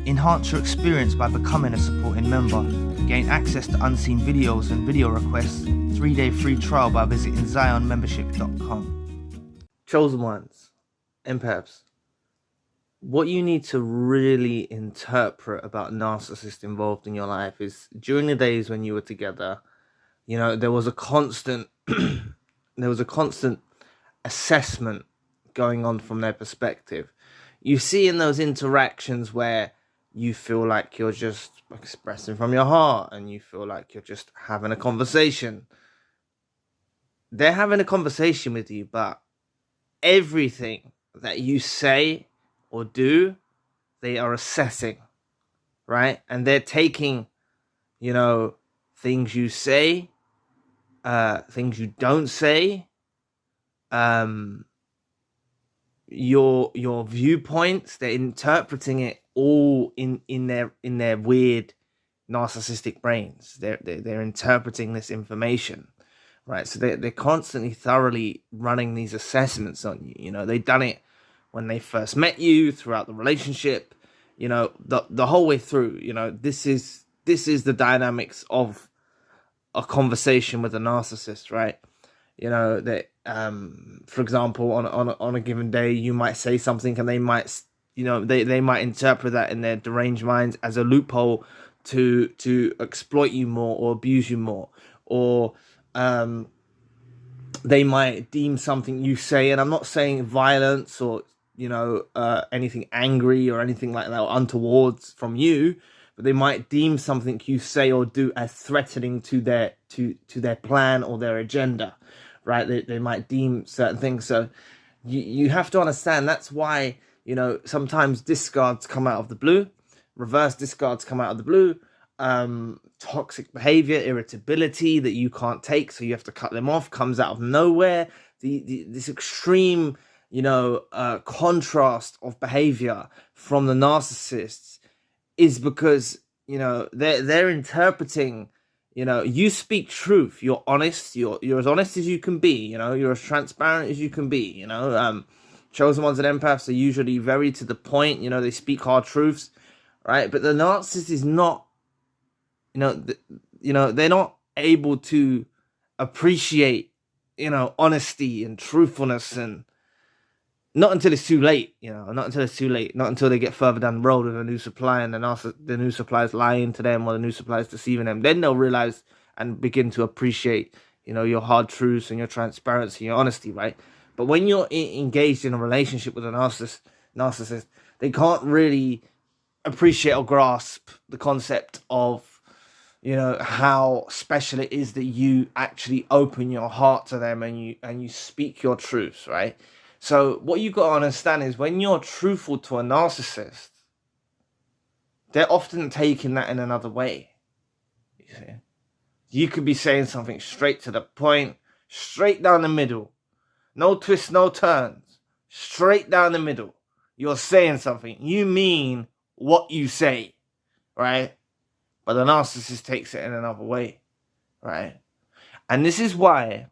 Enhance your experience by becoming a supporting member. Gain access to unseen videos and video requests. 3-day free trial by visiting zionmembership.com. Chosen ones, empaths. What you need to really interpret about narcissists involved in your life is during the days when you were together, you know, there was a constant assessment going on from their perspective. You see in those interactions where you feel like you're just expressing from your heart and you feel like you're just having a conversation. They're having a conversation with you, but everything that you say or do, they are assessing, right? And they're taking, you know, things you say, things you don't say, your viewpoints. They're interpreting it all in their weird narcissistic brains. They're interpreting this information, right? So they're constantly thoroughly running these assessments on you. You know, they've done it when they first met you, throughout the relationship, you know, the whole way through. You know, this is the dynamics of a conversation with a narcissist, right? You know, that for example, on a given day, you might say something and they might, you know, they might interpret that in their deranged minds as a loophole to exploit you more or abuse you more, or they might deem something you say, and I'm not saying violence or, you know, anything angry or anything like that or untoward from you, but they might deem something you say or do as threatening to their plan or their agenda, right? They might deem certain things. So you have to understand that's why, you know, sometimes discards come out of the blue, reverse discards come out of the blue, toxic behavior, irritability that you can't take, so you have to cut them off, comes out of nowhere. This extreme, you know, contrast of behavior from the narcissists is because, you know, they're interpreting, you know, you speak truth, you're honest, you're as honest as you can be, you know, you're as transparent as you can be, you know. Chosen ones and empaths are usually very to the point, you know, they speak hard truths, right? But the narcissist is not, you know, they're not able to appreciate, you know, honesty and truthfulness, and not until it's too late, you know, not until they get further down the road with a new supply and the new supply is lying to them or the new supply is deceiving them. Then they'll realize and begin to appreciate, you know, your hard truths and your transparency and your honesty, right? But when you're engaged in a relationship with a narcissist, they can't really appreciate or grasp the concept of, you know, how special it is that you actually open your heart to them and you speak your truths, right? So what you've got to understand is when you're truthful to a narcissist, they're often taking that in another way. You see? You could be saying something straight to the point, straight down the middle. No twists, no turns. Straight down the middle. You're saying something. You mean what you say, right? But the narcissist takes it in another way, right? And this is why,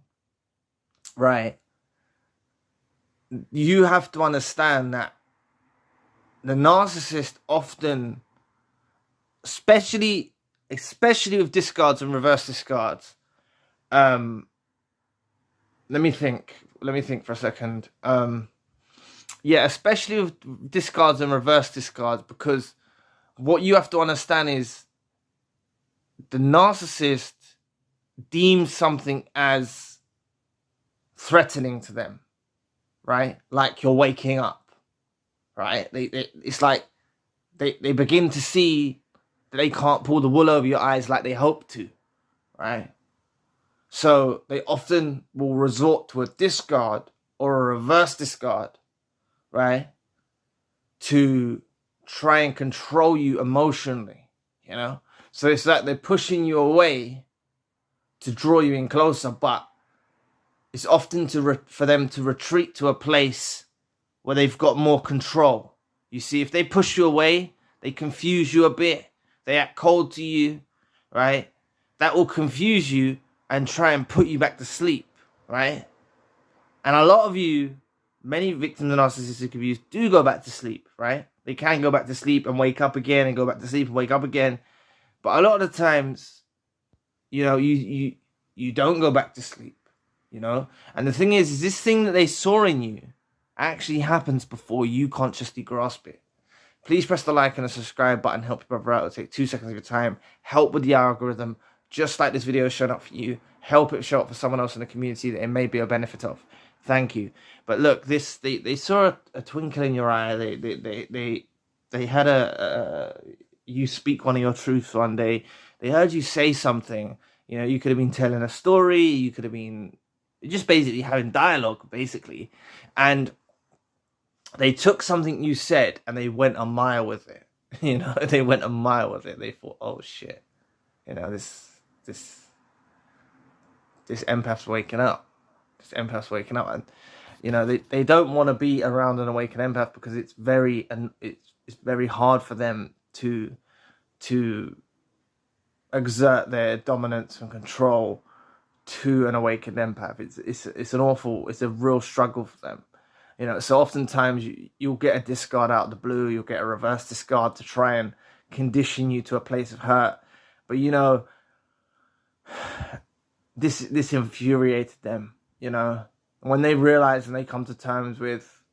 right, you have to understand that the narcissist often, especially with discards and reverse discards, let me think for a second. Yeah, especially with discards and reverse discards, because what you have to understand is the narcissist deems something as threatening to them, right? Like you're waking up, right? It's like they begin to see that they can't pull the wool over your eyes like they hope to, right? So they often will resort to a discard or a reverse discard, right? To try and control you emotionally, you know? So it's like they're pushing you away to draw you in closer, but it's often for them to retreat to a place where they've got more control. You see, if they push you away, they confuse you a bit, they act cold to you, right? That will confuse you and try and put you back to sleep, right? And a lot of you, many victims of narcissistic abuse do go back to sleep, right? They can go back to sleep and wake up again, and go back to sleep and wake up again. But a lot of the times, you know, you don't go back to sleep, you know. And the thing is this thing that they saw in you actually happens before you consciously grasp it. Please press the like and the subscribe button. Help your brother out. It'll take 2 seconds of your time. Help with the algorithm. Just like this video is showing up for you, help it show up for someone else in the community that it may be a benefit of. Thank you. But look, they saw a twinkle in your eye. They had you speak one of your truths one day. They heard you say something. You know, you could have been telling a story. You could have been just basically having dialogue, basically. And they took something you said and they went a mile with it. You know, they went a mile with it. They thought, oh shit, you know, this empath's waking up. This empath's waking up, and you know they don't want to be around an awakened empath because it's very hard for them to exert their dominance and control to an awakened empath. It's a real struggle for them. You know, so oftentimes you'll get a discard out of the blue, you'll get a reverse discard to try and condition you to a place of hurt. But you know, this infuriated them, you know. When they realize and they come to terms with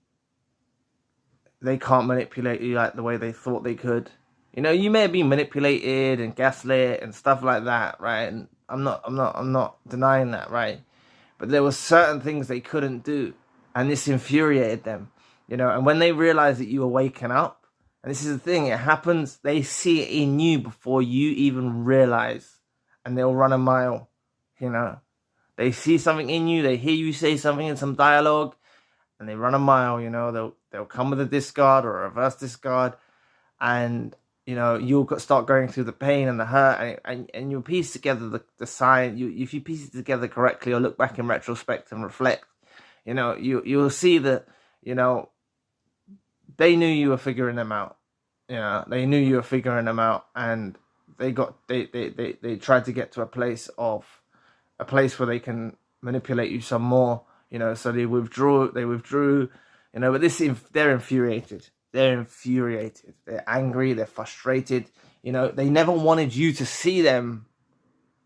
they can't manipulate you like the way they thought they could. You know, you may have been manipulated and gaslit and stuff like that, right? And I'm not denying that, right? But there were certain things they couldn't do, and this infuriated them, you know. And when they realize that you were waking up, and this is the thing, it happens, they see it in you before you even realize, and they'll run a mile, you know. They see something in you, they hear you say something in some dialogue, and they run a mile, you know. They'll come with a discard or a reverse discard, and you know, you'll start going through the pain and the hurt, and you'll piece together the sign. If you piece it together correctly or look back in retrospect and reflect, you know, you'll see that, you know, they knew you were figuring them out. You know, they knew you were figuring them out, and they tried to get to a place where they can manipulate you some more. You know, so they withdrew. You know, but they're infuriated. They're infuriated. They're angry. They're frustrated. You know, they never wanted you to see them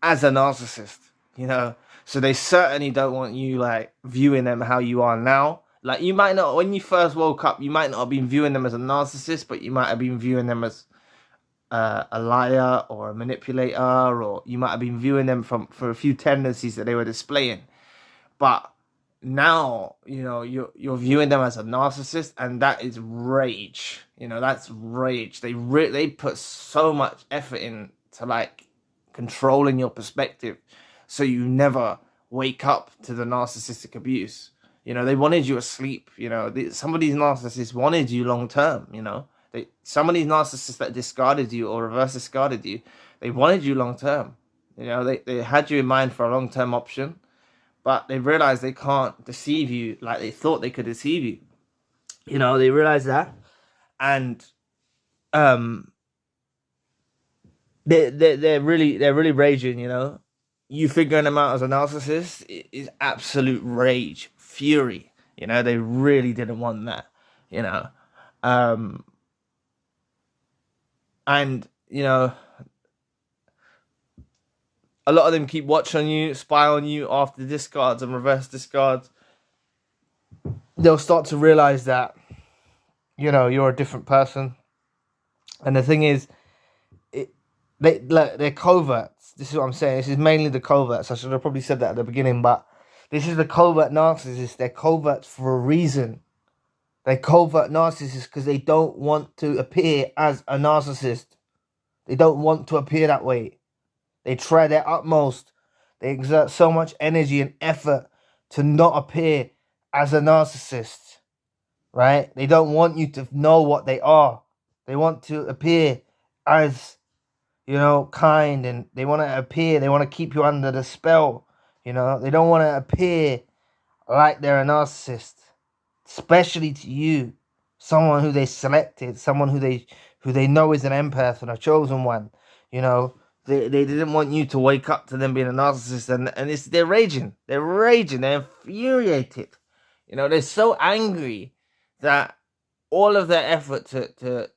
as a narcissist, you know. So they certainly don't want you, like, viewing them how you are now. Like, you might not, when you first woke up, you might not have been viewing them as a narcissist, but you might have been viewing them as a liar or a manipulator, or you might have been viewing them for a few tendencies that they were displaying. But now, you know, you're viewing them as a narcissist, and that is rage. You know, that's rage. They put so much effort into, like, controlling your perspective, so you never wake up to the narcissistic abuse. You know, they wanted you asleep. You know, some of these narcissists wanted you long term. You know, some of these narcissists that discarded you or reverse discarded you, they wanted you long term. You know, they had you in mind for a long term option. But they realized they can't deceive you like they thought they could deceive you. You know, they realized that. And they're really raging, you know. You figuring them out as a narcissist is absolute rage, fury. You know, they really didn't want that, you know. And, you know, a lot of them keep watch on you, spy on you after discards and reverse discards. They'll start to realize that, you know, you're a different person. And the thing is, they're coverts. This is what I'm saying. This is mainly the coverts. I should have probably said that at the beginning, but this is the covert narcissist. They're coverts for a reason. They're covert narcissists because they don't want to appear as a narcissist. They don't want to appear that way. They try their utmost. They exert so much energy and effort to not appear as a narcissist, right? They don't want you to know what they are. They want to appear as, you know, kind, and they want to keep you under the spell, you know. They don't want to appear like they're a narcissist, especially to you, someone who they selected, someone who they know is an empath and a chosen one, you know. They didn't want you to wake up to them being a narcissist, and they're raging. They're infuriated. You know, they're so angry that all of their effort to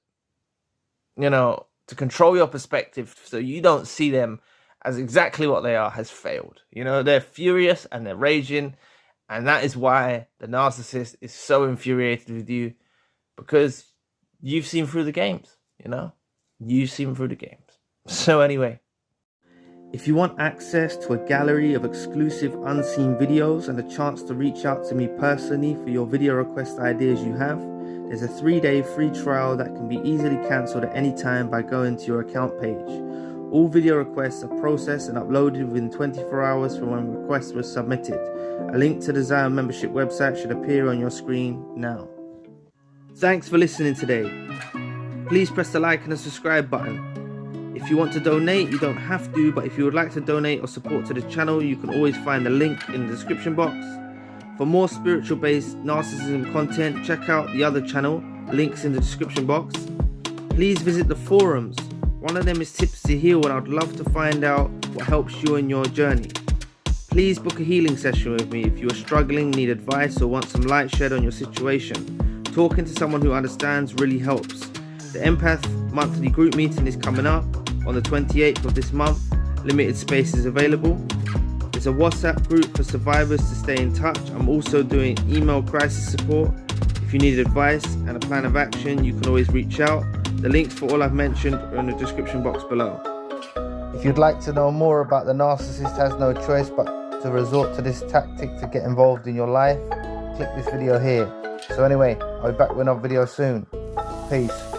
control your perspective so you don't see them as exactly what they are has failed. They're furious and they're raging, and that is why the narcissist is so infuriated with you, because you've seen through the games. You've seen through the games. So anyway, if you want access to a gallery of exclusive unseen videos and a chance to reach out to me personally for your video request ideas you have, there's a 3-day free trial that can be easily cancelled at any time by going to your account page. All video requests are processed and uploaded within 24 hours from when requests were submitted. A link to the Zion membership website should appear on your screen now. Thanks for listening today. Please press the like and the subscribe button. If you want to donate, you don't have to, but if you would like to donate or support to the channel, you can always find the link in the description box. For more spiritual-based narcissism content, check out the other channel, links in the description box. Please visit the forums. One of them is Tips to Heal, and I'd love to find out what helps you in your journey. Please book a healing session with me if you are struggling, need advice, or want some light shed on your situation. Talking to someone who understands really helps. The Empath monthly group meeting is coming up on the 28th of this month. Limited space is available. There's a WhatsApp group for survivors to stay in touch. I'm also doing email crisis support. If you need advice and a plan of action, you can always reach out. The links for all I've mentioned are in the description box below. If you'd like to know more about the narcissist has no choice but to resort to this tactic to get involved in your life, click this video here. So anyway, I'll be back with another video soon. Peace.